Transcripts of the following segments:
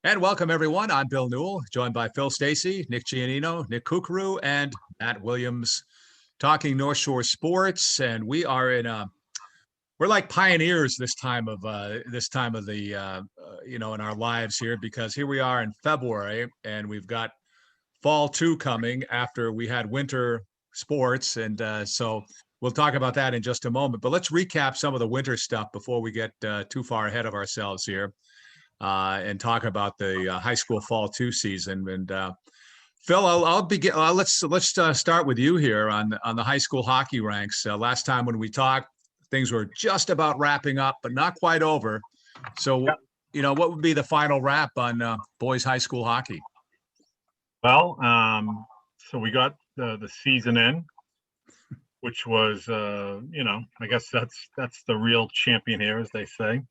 And welcome, everyone. I'm Bill Newell, joined by Phil Stacy, Nick Giannino, Nick Kukuru, and Matt Williams, talking North Shore sports. And we are we're like pioneers this time of the in our lives here, because here we are in February, and we've got fall 2 coming after we had winter sports, and so we'll talk about that in just a moment. But let's recap some of the winter stuff before we get too far ahead of ourselves here. And talk about the high school fall 2 season. And Phil, I'll begin. Let's start with you here on the high school hockey ranks. Last time when we talked, things were just about wrapping up, but not quite over. So, what would be the final wrap on boys high school hockey? Well, so we got the season in, which was, I guess that's the real champion here, as they say.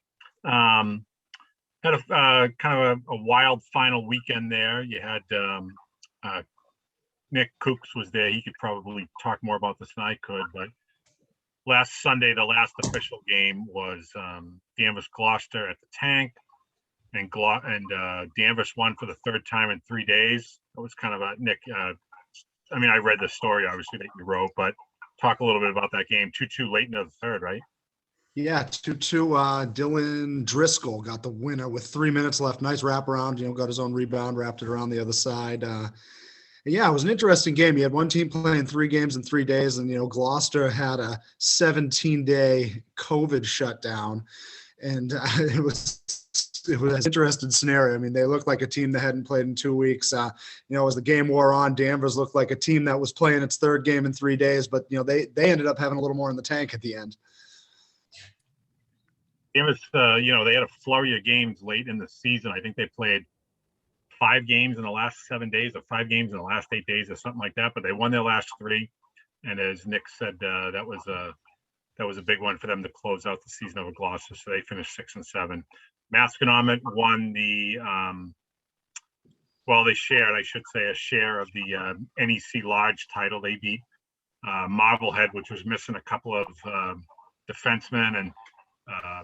Had a kind of a wild final weekend there. You had Nick Kooks was there. He could probably talk more about this than I could. But last Sunday, the last official game was Danvers Gloucester at the Tank, and Danvers won for the 3rd time in 3 days. It was kind of a Nick. I read the story obviously that you wrote, but talk a little bit about that game. 2-2 late into the third, right? Yeah, 2-2. Dylan Driscoll got the winner with 3 minutes left. Nice wraparound, got his own rebound, wrapped it around the other side. Yeah, it was an interesting game. You had one team playing 3 games in 3 days, and, Gloucester had a 17-day COVID shutdown. And it was an interesting scenario. I mean, they looked like a team that hadn't played in 2 weeks. As the game wore on, Danvers looked like a team that was playing its 3rd game in 3 days, but, they ended up having a little more in the tank at the end. Danvers, they had a flurry of games late in the season. I think they played 5 games in the last 7 days, or 5 games in the last 8 days, or something like that. But they won their last 3, and as Nick said, that was a big one for them to close out the season over Gloucester. So they finished 6-7. Masconomet won the they shared, I should say, a share of the NEC Large title. They beat Marblehead, which was missing a couple of defensemen and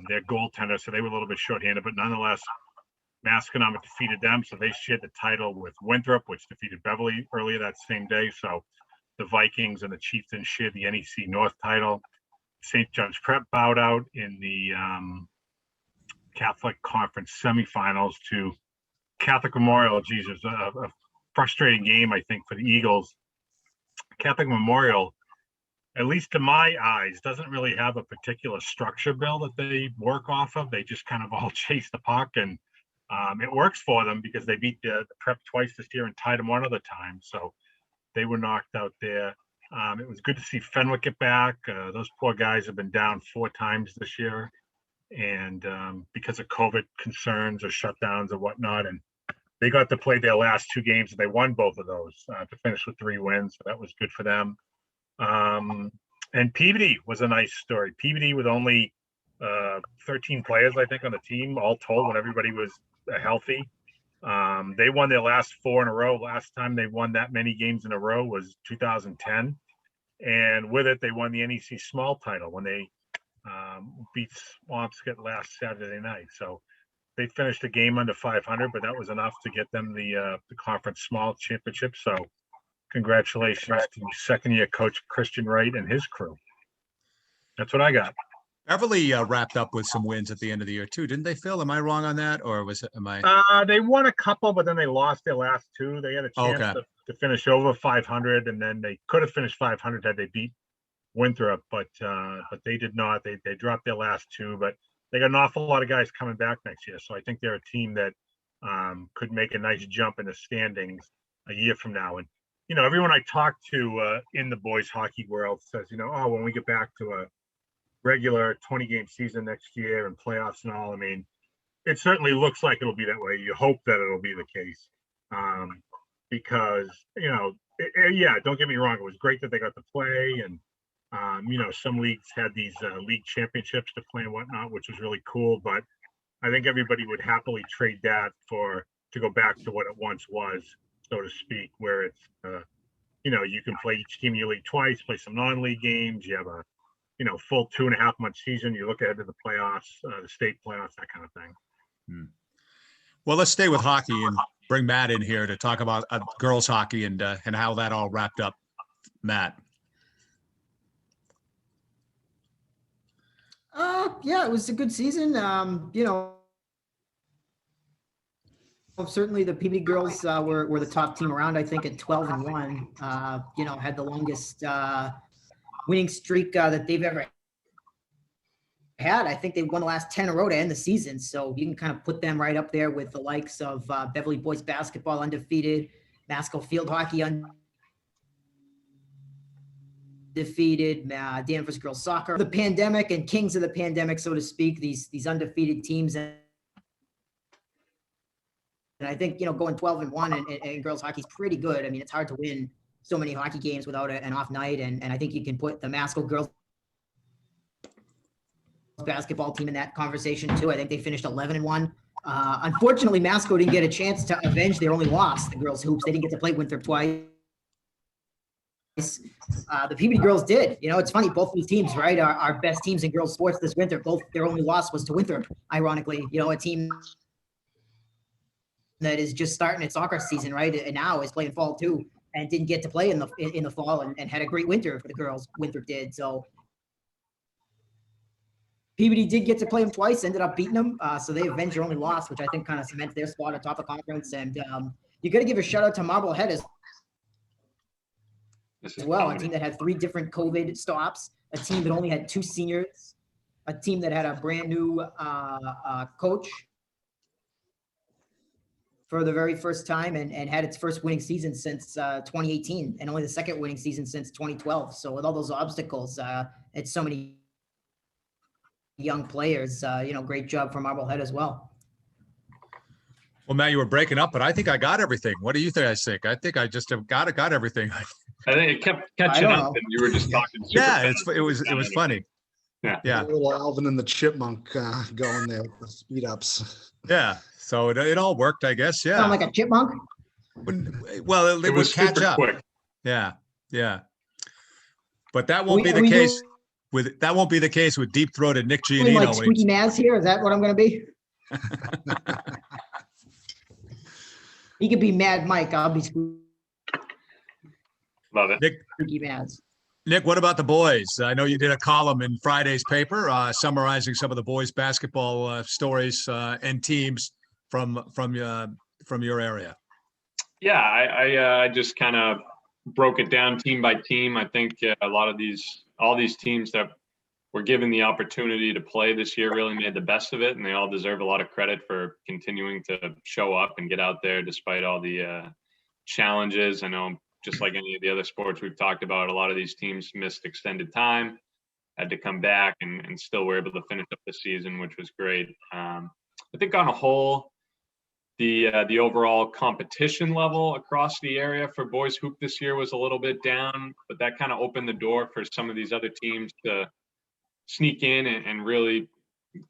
their goaltender, so they were a little bit shorthanded, but nonetheless, Masconomet defeated them, so they shared the title with Winthrop, which defeated Beverly earlier that same day. So the Vikings and the Chieftains shared the NEC North title. St. John's Prep bowed out in the Catholic Conference semifinals to Catholic Memorial. Jesus, a frustrating game, I think, for the Eagles. Catholic Memorial, at least to my eyes, doesn't really have a particular structure, Bill, that they work off of. They just kind of all chase the puck, and it works for them because they beat the Prep twice this year and tied them one other time. So they were knocked out there. It was good to see Fenwick get back. Those poor guys have been down 4 times this year, and because of COVID concerns or shutdowns or whatnot, and they got to play their last 2 games, and they won both of those to finish with 3 wins. So that was good for them. And Peabody was a nice story. Peabody with only 13 players, I think, on the team, all told, when everybody was healthy. They won their last 4 in a row. Last time they won that many games in a row was 2010. And with it, they won the NEC Small title when they beat Swampscott last Saturday night. So they finished a game under 500, but that was enough to get them the Conference Small Championship. So congratulations to 2nd-year coach Christian Wright and his crew. That's what I got. Beverly wrapped up with some wins at the end of the year too, didn't they, Phil? Am I wrong on that, or am I? They won a couple, but then they lost their last 2. They had a chance to finish over 500, and then they could have finished 500 had they beat Winthrop, but they did not. They dropped their last 2, but they got an awful lot of guys coming back next year, so I think they're a team that could make a nice jump in the standings a year from now. And everyone I talk to in the boys hockey world says, when we get back to a regular 20-game season next year and playoffs and all, I mean, it certainly looks like it'll be that way. You hope that it'll be the case, because, don't get me wrong. It was great that they got to play, and, some leagues had these league championships to play and whatnot, which was really cool. But I think everybody would happily trade that to go back to what it once was, so to speak, where it's, you can play each team in your league twice, play some non-league games. You have a, full 2.5 month season. You look ahead to the playoffs, the state playoffs, that kind of thing. Well, let's stay with hockey and bring Matt in here to talk about girls hockey and how that all wrapped up. Matt. Yeah, it was a good season. Certainly the Peabody Girls were the top team around, I think, at 12-1. Had the longest winning streak that they've ever had. I think they won the last 10 in a row to end the season. So you can kind of put them right up there with the likes of Beverly boys basketball undefeated, Masco field hockey undefeated, Danvers girls soccer. The pandemic and kings of the pandemic, so to speak, these undefeated teams. And I think, going 12-1 and girls hockey is pretty good. I mean, it's hard to win so many hockey games without an off night. And I think you can put the Masco girls basketball team in that conversation too. I think they finished 11-1. Unfortunately, Masco didn't get a chance to avenge their only loss, the girls hoops. They didn't get to play Winthrop twice. The Peabody Girls did. It's funny, both these teams, right, are best teams in girls sports this winter. Both their only loss was to Winthrop, ironically. A team that is just starting its soccer season, right, and now is playing fall too, and didn't get to play in the fall and had a great winter for the girls. Winthrop did. So Peabody did get to play them twice, ended up beating them. So they avenged their only loss, which I think kind of cements their spot atop the conference. And you got to give a shout out to Marblehead as well, a team that had 3 different COVID stops, a team that only had 2 seniors, a team that had a brand new coach for the very first time and had its first winning season since 2018 and only the second winning season since 2012. So with all those obstacles, it's so many young players, great job for Marblehead as well. Well, Matt, you were breaking up, but I think I got everything. What do you think? I think I just have got everything. I think it kept catching up, and you were just talking. Yeah, it was funny. Yeah. A little Alvin and the Chipmunk going there with the speed ups. Yeah, so it all worked, I guess. Yeah. Sound like a chipmunk? Well, it would catch up. Quick. Yeah. But that won't be the case with deep-throated Nick Giannino. Like Squeaky Maz here? Is that what I'm going to be? He could be Mad Mike. I'll be Squeaky Love it. Maz. Nick, what about the boys? I know you did a column in Friday's paper summarizing some of the boys' basketball stories and teams from your area. Yeah, I just kind of broke it down team by team. I think all these teams that were given the opportunity to play this year really made the best of it, and they all deserve a lot of credit for continuing to show up and get out there despite all the challenges. I know, just like any of the other sports we've talked about, a lot of these teams missed extended time, had to come back, and still were able to finish up the season, which was great. I think on a whole, the overall competition level across the area for boys hoop this year was a little bit down, but that kind of opened the door for some of these other teams to sneak in and really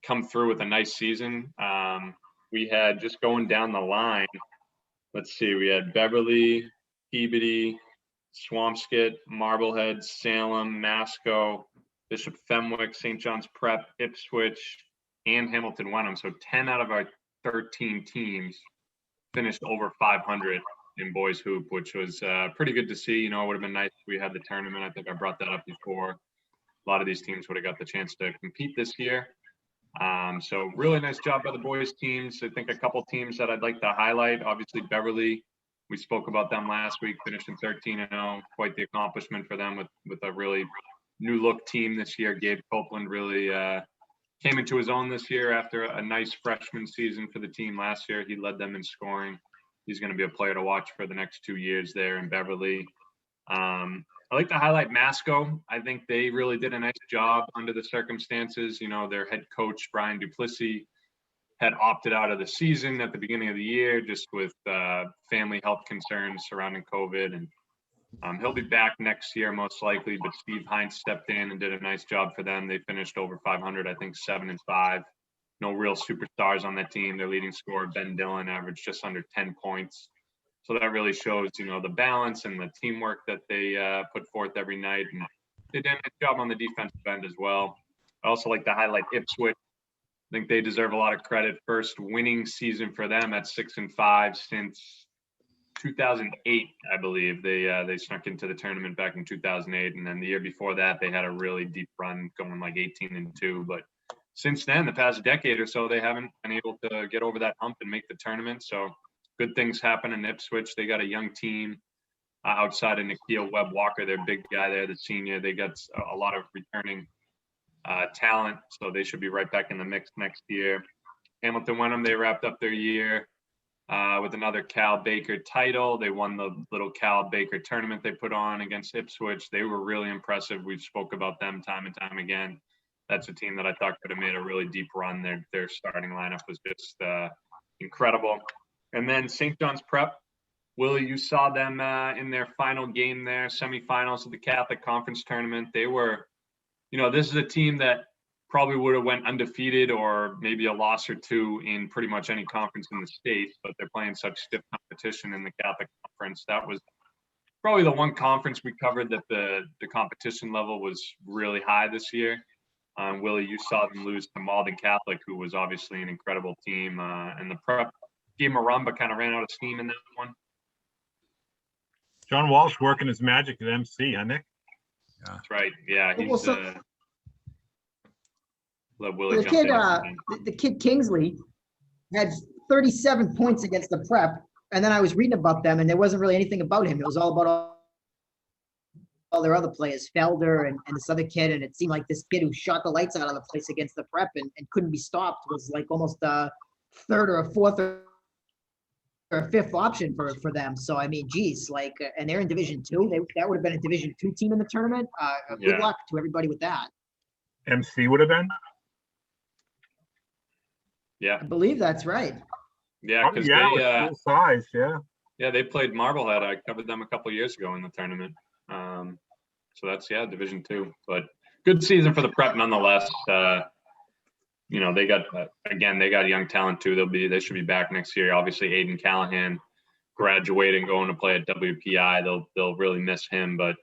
come through with a nice season. We had, just going down the line, let's see, we had Beverly, Peabody, Swampscott, Marblehead, Salem, Masco, Bishop Fenwick, St. John's Prep, Ipswich, and Hamilton Wenham. So 10 out of our 13 teams finished over 500 in boys hoop, which was pretty good to see. It would have been nice if we had the tournament. I think I brought that up before. A lot of these teams would have got the chance to compete this year. So really nice job by the boys teams. I think a couple teams that I'd like to highlight, obviously Beverly. We spoke about them last week, finishing 13-0, quite the accomplishment for them with a really new look team this year. Gabe Copeland really came into his own this year after a nice freshman season for the team last year. He led them in scoring. He's going to be a player to watch for the next 2 years there in Beverly. I like to highlight Masco. I think they really did a nice job under the circumstances. Their head coach, Brian Duplessis, had opted out of the season at the beginning of the year just with family health concerns surrounding COVID. And he'll be back next year most likely, but Steve Hines stepped in and did a nice job for them. They finished over 500, I think 7-5. No real superstars on that team. Their leading scorer, Ben Dillon, averaged just under 10 points. So that really shows, the balance and the teamwork that they put forth every night. And they did a nice job on the defensive end as well. I also like to highlight Ipswich. I think they deserve a lot of credit. First winning season for them at 6-5 since 2008, I believe. They snuck into the tournament back in 2008, and then the year before that, they had a really deep run, going like 18-2. But since then, the past decade or so, they haven't been able to get over that hump and make the tournament. So good things happen in Ipswich. They got a young team outside of Nikhil Webb-Walker, their big guy there, the senior. They got a lot of returning talent, so they should be right back in the mix next year. Hamilton Wenham, they wrapped up their year with another Cal Baker title. They won the little Cal Baker tournament they put on against Ipswich. They were really impressive. We've spoke about them time and time again. That's a team that I thought could have made a really deep run. Their starting lineup was just incredible. And then St. John's Prep, Willie, you saw them in their final game there, semifinals of the Catholic Conference tournament. They were, this is a team that probably would have went undefeated or maybe a loss or two in pretty much any conference in the state, but they're playing such stiff competition in the Catholic Conference. That was probably the one conference we covered that the competition level was really high this year. Willie, you saw them lose to Malden Catholic, who was obviously an incredible team, and the Prep game of run, but kind of ran out of steam in that one. John Walsh working his magic at MC, huh, Nick? That's right. Yeah, he's let Willie The jump kid, in. the kid Kingsley had 37 points against the Prep, and then I was reading about them, and there wasn't really anything about him. It was all about all their other players, Felder and this other kid, and it seemed like this kid who shot the lights out of the place against the Prep and couldn't be stopped was like almost a third or a fourth or a fifth option for them. So I mean, geez, like, and they're in Division 2. That would have been a Division 2 team in the tournament. Good luck to everybody with that. MC would have been. Yeah, I believe that's right. yeah, because they full size, yeah, they played Marblehead. I covered them a couple of years ago in the tournament. So that's Division 2, but good season for the Prep nonetheless. They got young talent too. They should be back next year. Obviously, Aiden Callahan graduating, going to play at WPI. They'll really miss him, but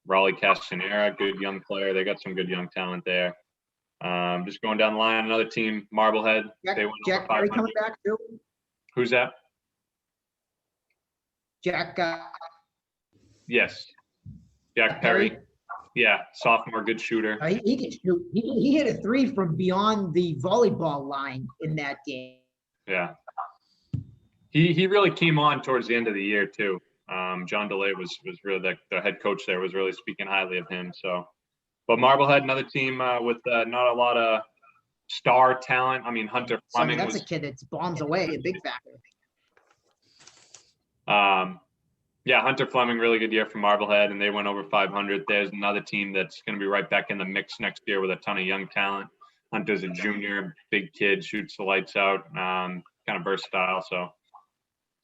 Raleigh Castanera, good young player. They got some good young talent there. Just going down the line, another team, Marblehead. They went Jack Perry coming back too. Who's that? Jack. Yes, Jack Perry. Yeah, sophomore, good shooter. He can shoot. He hit a 3 from beyond the volleyball line in that game. Yeah, he really came on towards the end of the year too. John DeLay was really the head coach there was really speaking highly of him. So, but Marblehead, another team with not a lot of star talent. I mean, Hunter Fleming. That's a kid that's bombs away, a big factor. Yeah, Hunter Fleming, really good year for Marblehead, and they went over 500. There's another team that's going to be right back in the mix next year with a ton of young talent. Hunter's a junior, big kid, shoots the lights out, kind of versatile. So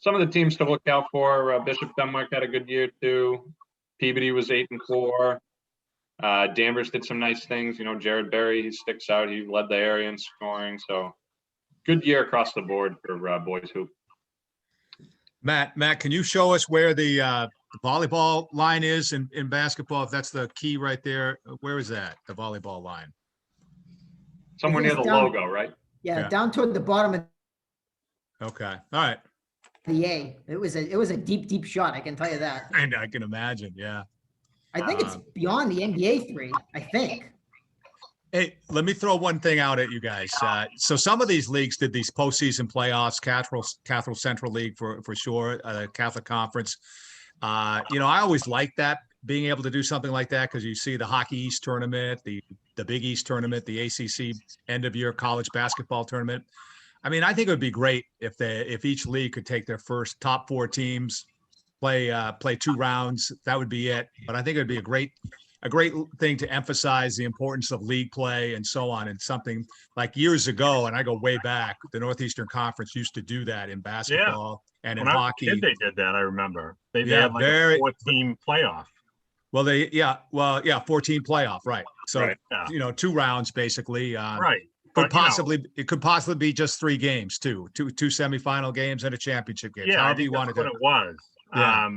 some of the teams to look out for. Bishop Fenwick had a good year too. Peabody was 8-4. Danvers did some nice things. Jared Berry, he sticks out. He led the area in scoring. So good year across the board for boys hoop. Matt, can you show us where the volleyball line is in basketball? If that's the key right there, where is that, the volleyball line? Somewhere near the logo, right? Yeah, down toward the bottom of Okay, all right. the A. It was a deep shot, I can tell you that. And I can imagine, yeah. I think it's beyond the NBA 3, I think. Hey, let me throw one thing out at you guys. So some of these leagues did these postseason playoffs, Catholic Central League for sure, Catholic Conference. I always like that, being able to do something like that, because you see the Hockey East tournament, the Big East tournament, the ACC end of year college basketball tournament. I mean, I think it would be great if each league could take their first top 4 teams, play 2 rounds. That would be it. But I think it would be a great thing to emphasize the importance of league play and so on. And something like years ago, and I go way back, the Northeastern Conference used to do that in basketball and in hockey. They did that. I remember they had like a 4-team playoff. Well, 14 playoff, right? So right, yeah. 2 rounds basically. Right. It could possibly be just 3 games too, two semifinal games and a championship game. Yeah, however you want to do it. It was. Yeah.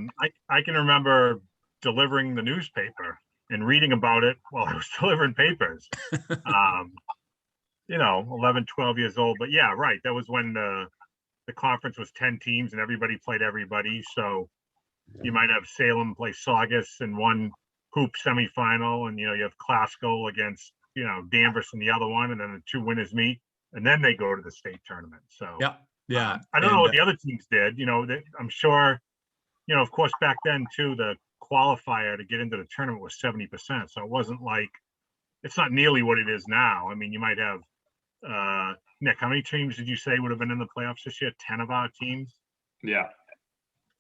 I can remember delivering the newspaper and reading about it while I was delivering papers. 11, 12 years old. But yeah, right. That was when the conference was 10 teams and everybody played everybody. So you might have Salem play Saugus in one hoop semifinal, and you have Glasgow against Danvers in the other one, and then the two winners meet, and then they go to the state tournament. So yeah. I don't know what the other teams did. I'm sure, of course, back then too, the qualifier to get into the tournament was 70%. So it wasn't like, it's not nearly what it is now. I mean, you might have Nick, how many teams did you say would have been in the playoffs this year? 10 of our teams. Yeah.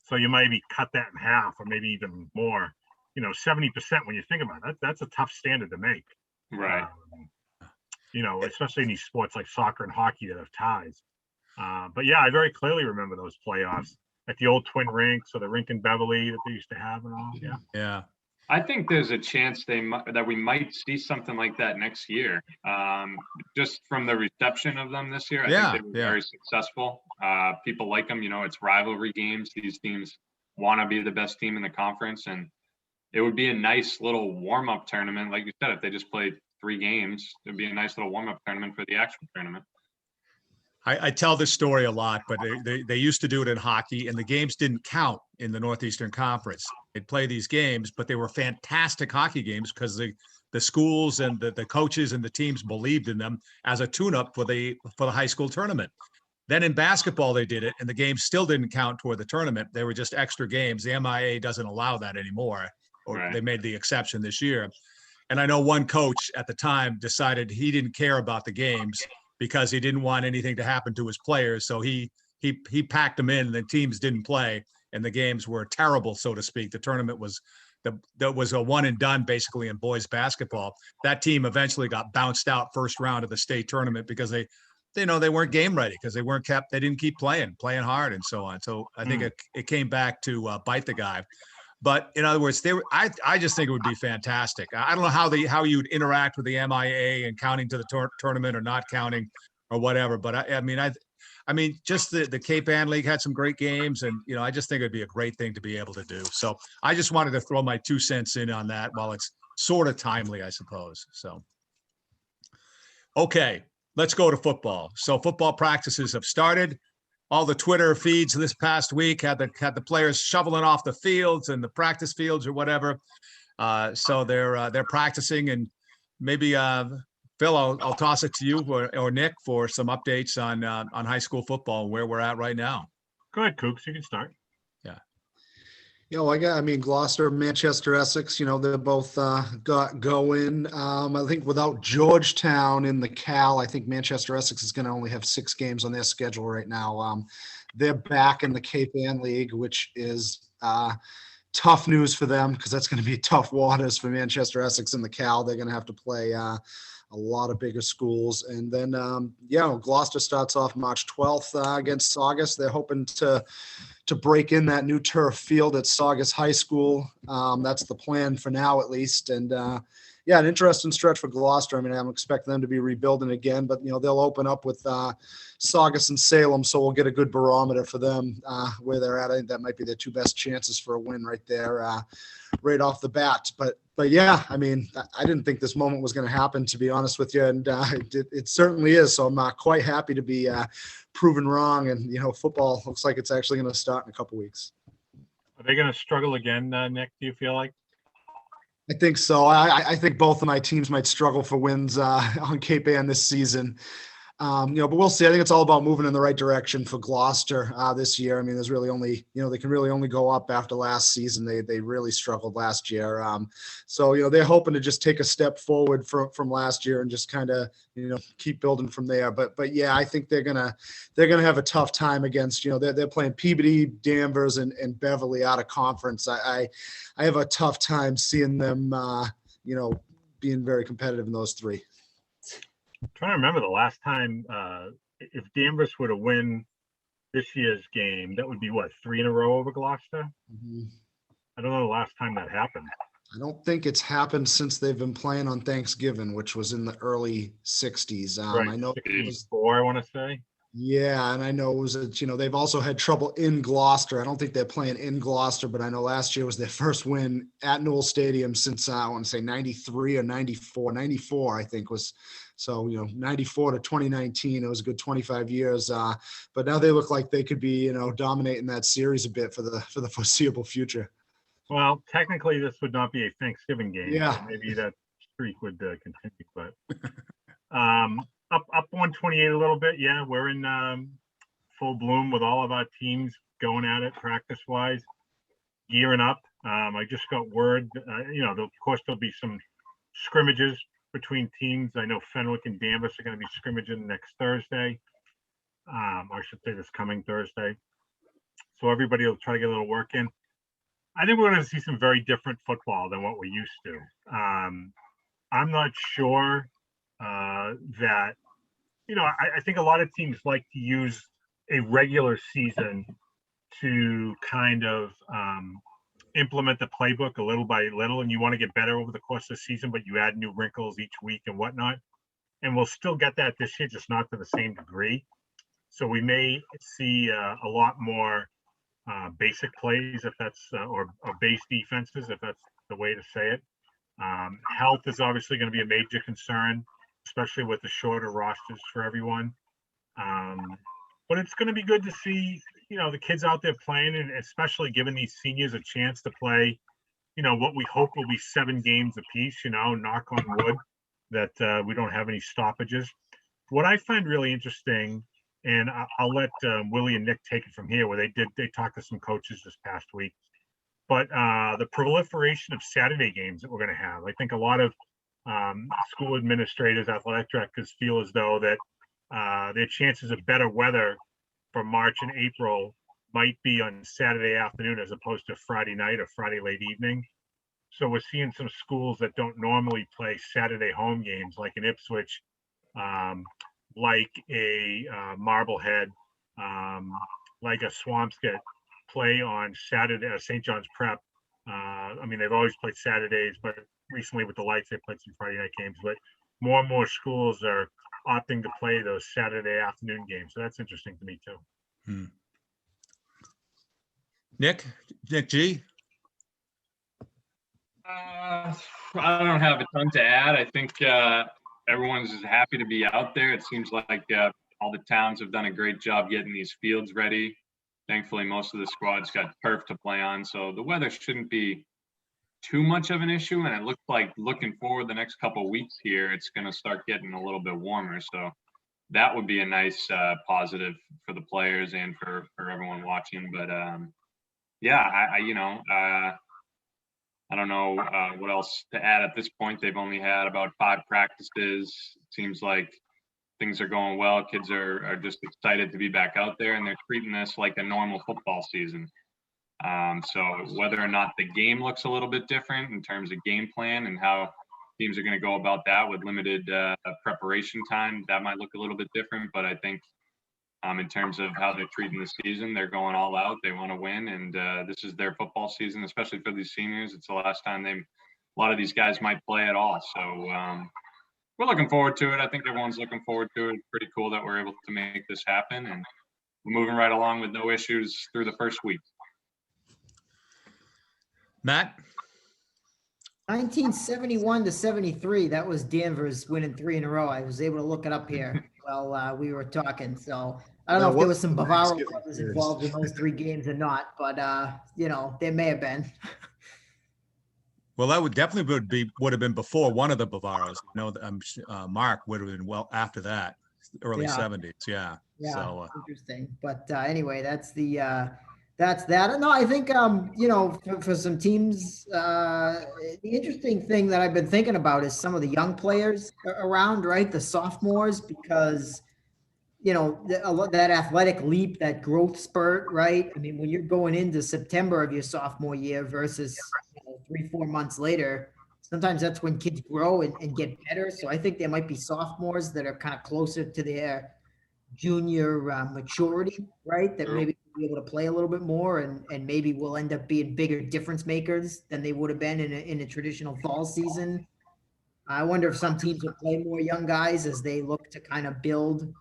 So you maybe cut that in half, or maybe even more. 70%, when you think about it, that's a tough standard to make. Right. Especially in these sports like soccer and hockey that have ties. But yeah, I very clearly remember those playoffs at the old Twin Rinks, or the rink in Beverly that they used to have and all. Yeah. Yeah. I think there's a chance that we might see something like that next year. Just from the reception of them this year, I think they were very successful. People like them. It's rivalry games. These teams want to be the best team in the conference, and it would be a nice little warm-up tournament. Like you said, if they just played 3 games, it'd be a nice little warm-up tournament for the actual tournament. I tell this story a lot, but they used to do it in hockey, and the games didn't count in the Northeastern Conference. They'd play these games, but they were fantastic hockey games because the schools and the coaches and the teams believed in them as a tune-up for the high school tournament. Then in basketball, they did it, and the games still didn't count toward the tournament. They were just extra games. The MIA doesn't allow that anymore, or They made the exception this year. And I know one coach at the time decided he didn't care about the games because he didn't want anything to happen to his players. So he packed them in, and the teams didn't play, and the games were terrible, so to speak. The tournament was that was a one and done basically in boys basketball. That team eventually got bounced out first round of the state tournament because they weren't game ready, because they didn't keep playing hard and so on. So I think it came back to bite the guy. But in other words, I just think it would be fantastic. I don't know how you'd interact with the MIA and counting to the tournament or not counting or whatever. But I mean, just the Cape Ann League had some great games, and I just think it'd be a great thing to be able to do. So I just wanted to throw my 2 cents in on that while it's sort of timely, I suppose. So, okay, let's go to football. So football practices have started. All the Twitter feeds this past week had the players shoveling off the fields and the practice fields or whatever. So they're practicing, and maybe Phil, I'll toss it to you or Nick for some updates on high school football and where we're at right now. Go ahead, Kooks. You can start. Yeah. Gloucester, Manchester, Essex, they're both got going. I think without Georgetown in the Cal, I think Manchester, Essex is going to only have 6 games on their schedule right now. They're back in the Cape Ann League, which is tough news for them, because that's going to be tough waters for Manchester, Essex in the Cal. They're going to have to play a lot of bigger schools. And then, Gloucester starts off March 12th against Saugus. They're hoping to break in that new turf field at Saugus High School. That's the plan for now, at least. And an interesting stretch for Gloucester. I mean, I'm expecting them to be rebuilding again, but they'll open up with Saugus and Salem, so we'll get a good barometer for them where they're at. I think that might be their 2 best chances for a win right there, right off the bat. But yeah, I mean, I didn't think this moment was going to happen, to be honest with you, and it certainly is. So I'm quite happy to be proven wrong, and football looks like it's actually going to start in a couple weeks. Are they going to struggle again, Nick? Do you feel like? I think so. I think both of my teams might struggle for wins on Cape Ann this season. But we'll see. I think it's all about moving in the right direction for Gloucester this year. I mean, there's really only, they can really only go up after last season. They really struggled last year. So, they're hoping to just take a step forward from last year and just kind of, keep building from there. But yeah, I think they're gonna have a tough time against, they're playing Peabody, Danvers, and Beverly out of conference. I have a tough time seeing them, being very competitive in those 3. I'm trying to remember the last time, if Danvers were to win this year's game, that would be 3 in a row over Gloucester? Mm-hmm. I don't know the last time that happened. I don't think it's happened since they've been playing on Thanksgiving, which was in the early 60s. Right, I know 64, I want to say. Yeah, and I know it was, they've also had trouble in Gloucester. I don't think they're playing in Gloucester, but I know last year was their first win at Newell Stadium since, I want to say 93 or 94. 94, I think, was So, 94 to 2019, it was a good 25 years. But now they look like they could be, dominating that series a bit for the foreseeable future. Well, technically, this would not be a Thanksgiving game. Yeah. So maybe that streak would continue. But up 128 a little bit. Yeah, we're in full bloom with all of our teams going at it practice-wise, gearing up. I just got word, of course, there'll be some scrimmages between teams. I know Fenwick and Danvers are going to be scrimmaging next Thursday. I should say this coming Thursday. So everybody will try to get a little work in. I think we're going to see some very different football than what we're used to. I'm not sure that, I think a lot of teams like to use a regular season to kind of implement the playbook a little by little, and you want to get better over the course of the season, but you add new wrinkles each week and whatnot. And we'll still get that this year, just not to the same degree. So we may see a lot more basic plays, if that's or base defenses, if that's the way to say it. Health is obviously going to be a major concern, especially with the shorter rosters for everyone. But it's going to be good to see, the kids out there playing, and especially giving these seniors a chance to play, what we hope will be 7 games apiece, knock on wood that we don't have any stoppages. What I find really interesting, and I'll let Willie and Nick take it from here, where they talked to some coaches this past week, but the proliferation of Saturday games that we're going to have. I think a lot of school administrators, athletic directors feel as though that their chances of better weather for March and April might be on Saturday afternoon as opposed to Friday night or Friday late evening. So we're seeing some schools that don't normally play Saturday home games, like in Ipswich, like a Marblehead, like a Swampscott, play on Saturday, St. John's Prep. They've always played Saturdays, but recently with the lights, they played some Friday night games. But more and more schools are opting to play those Saturday afternoon games. So that's interesting to me too. Nick G. I don't have a ton to add. I think everyone's happy to be out there. It seems like all the towns have done a great job getting these fields ready. Thankfully, most of the squads got turf to play on, so the weather shouldn't be too much of an issue. And it looks like, looking forward the next couple of weeks here, it's going to start getting a little bit warmer. So that would be a nice positive for the players and for everyone watching. But I don't know what else to add at this point. They've only had about 5 practices. It seems like things are going well. Kids are just excited to be back out there, and they're treating this like a normal football season. So whether or not the game looks a little bit different in terms of game plan and how teams are going to go about that with limited preparation time, that might look a little bit different. But I think in terms of how they're treating the season, they're going all out. They want to win, and this is their football season, especially for these seniors. It's the last time a lot of these guys might play at all. So we're looking forward to it. I think everyone's looking forward to it. It's pretty cool that we're able to make this happen, and we're moving right along with no issues through the first week. Matt? 1971 to 73, that was Danvers winning 3 in a row. I was able to look it up here while we were talking. So I don't know if there was some Bavaro brothers involved in those 3 games or not, but there may have been. Well, that would definitely would have been before one of the Bavaros. Mark would have been well after that, early 70s. Yeah. So interesting. But anyway, that's that. No, I think for some teams, the interesting thing that I've been thinking about is some of the young players around, right? The sophomores, because that athletic leap, that growth spurt, right? I mean, when you're going into September of your sophomore year versus 3-4 months later, sometimes that's when kids grow and get better. So I think there might be sophomores that are kind of closer to their junior maturity, right? That maybe be able to play a little bit more and maybe will end up being bigger difference makers than they would have been in a traditional fall season. I wonder if some teams will play more young guys as they look to kind of build.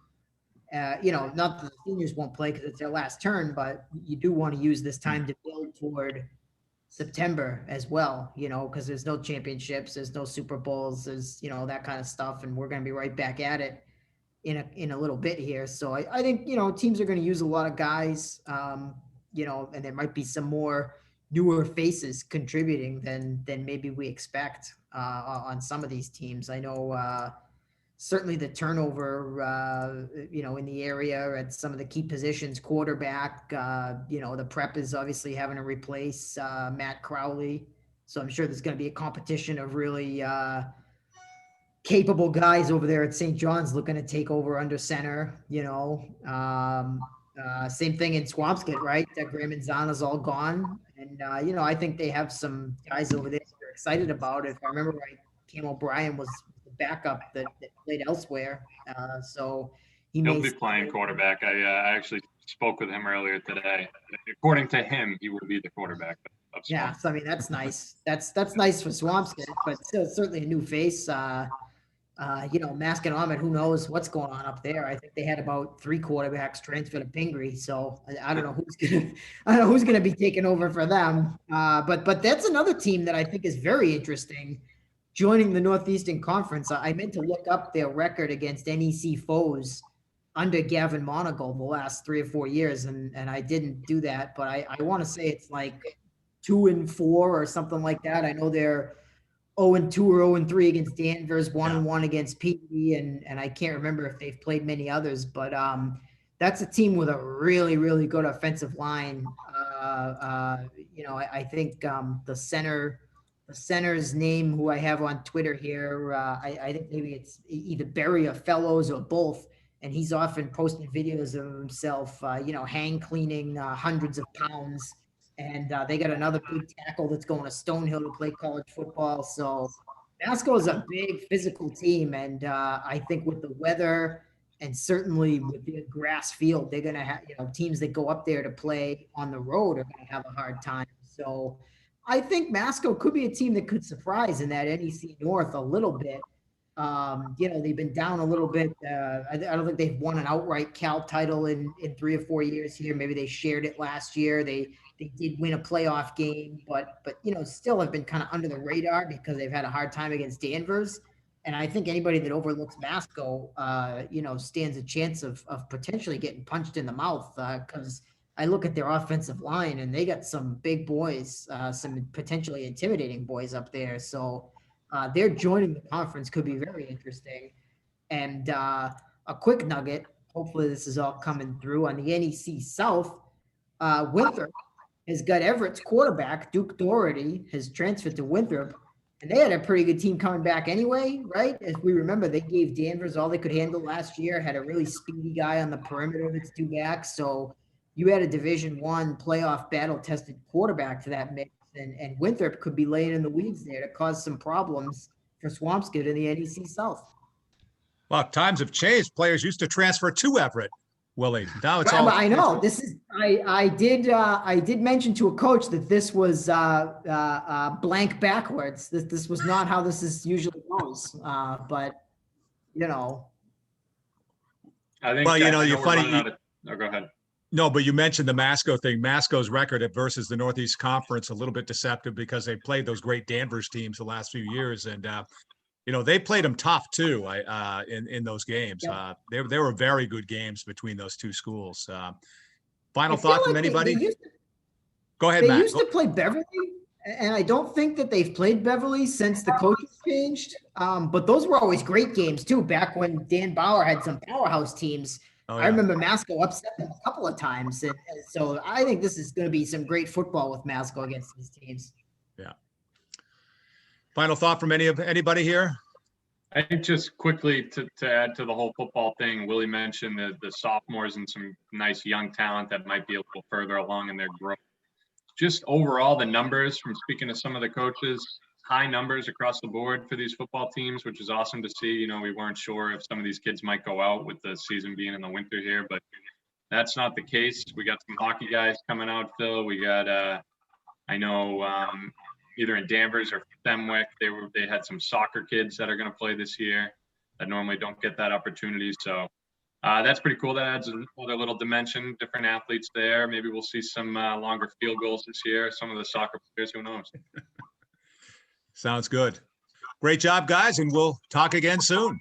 Not that the seniors won't play because it's their last turn, but you do want to use this time to build toward September as well, because there's no championships, there's no Super Bowls, there's, that kind of stuff. And we're going to be right back at it in a little bit here. So I think, teams are going to use a lot of guys, and there might be some more newer faces contributing than maybe we expect on some of these teams. I know certainly the turnover, in the area at some of the key positions, quarterback, the prep is obviously having to replace Matt Crowley. So I'm sure there's going to be a competition of really capable guys over there at St. John's looking to take over under center, same thing in Swampscott, right? Graham and Zana's all gone. And, I think they have some guys over there they're excited about it. If I remember right, Cam O'Brien was the backup that played elsewhere. So he'll be playing quarterback. I actually spoke with him earlier today. According to him, he will be the quarterback. Yeah, so I mean that's nice. That's nice for Swampscott, but still certainly a new face. Masconomet, who knows what's going on up there? I think they had about 3 quarterbacks transfer to Pingree, so I don't know who's gonna be taking over for them. But that's another team that I think is very interesting, joining the Northeastern Conference. I meant to look up their record against NEC foes under Gavin Monagle the last 3 or 4 years, and I didn't do that, but I want to say it's like 2-4 or something like that. I know they're 0-2 or 0-3 against Danvers, 1-1 against Peabody, and I can't remember if they've played many others, but that's a team with a really, really good offensive line. I think the center's name, who I have on Twitter here, I think maybe it's either Barry or Fellows or both, and he's often posting videos of himself, hang cleaning hundreds of pounds. And they got another big tackle that's going to Stonehill to play college football. So Masco is a big physical team. And I think with the weather and certainly with the grass field, they're going to have, teams that go up there to play on the road are going to have a hard time. So I think Masco could be a team that could surprise in that NEC North a little bit. They've been down a little bit. I don't think they've won an outright Cal title in 3 or 4 years here. Maybe they shared it last year. They did win a playoff game, but still have been kind of under the radar because they've had a hard time against Danvers. And I think anybody that overlooks Masco, stands a chance of potentially getting punched in the mouth because I look at their offensive line and they got some big boys, some potentially intimidating boys up there. So they're joining the conference could be very interesting. And a quick nugget, hopefully this is all coming through on the NEC South. Winthrop has got Everett's quarterback, Duke Doherty, has transferred to Winthrop, and they had a pretty good team coming back anyway, right? As we remember, they gave Danvers all they could handle last year, had a really speedy guy on the perimeter that's 2 backs. So you had a Division I playoff battle-tested quarterback to that mix, and Winthrop could be laying in the weeds there to cause some problems for Swampscott in the NEC South. Well, times have changed. Players used to transfer to Everett, Willie. Now it's all. I know this is. I did mention to a coach that this was blank backwards. This was not how this is usually goes. But I think. Well, you're funny. Go ahead. No, but you mentioned the Masco thing. Masco's record versus the Northeast Conference a little bit deceptive because they played those great Danvers teams the last few years, and they played them tough too. In those games, they were very good games between those two schools. Final thought from anybody? Go ahead, Matt. They used to play Beverly, and I don't think that they've played Beverly since the coaches changed. But those were always great games too. Back when Dan Bauer had some powerhouse teams. Oh, yeah. I remember Masco upset them a couple of times. And so I think this is going to be some great football with Masco against these teams. Yeah. Final thought from anybody here? I think just quickly to add to the whole football thing, Willie mentioned the sophomores and some nice young talent that might be a little further along in their growth. Just overall, the numbers from speaking to some of the coaches, high numbers across the board for these football teams, which is awesome to see. We weren't sure if some of these kids might go out with the season being in the winter here, but that's not the case. We got some hockey guys coming out, Phil. We got, I know, either in Danvers or Fenwick, they had some soccer kids that are going to play this year that normally don't get that opportunity. So That's pretty cool. That adds another little dimension, different athletes there. Maybe we'll see some longer field goals this year. Some of the soccer players, who knows? Sounds good. Great job, guys, and we'll talk again soon.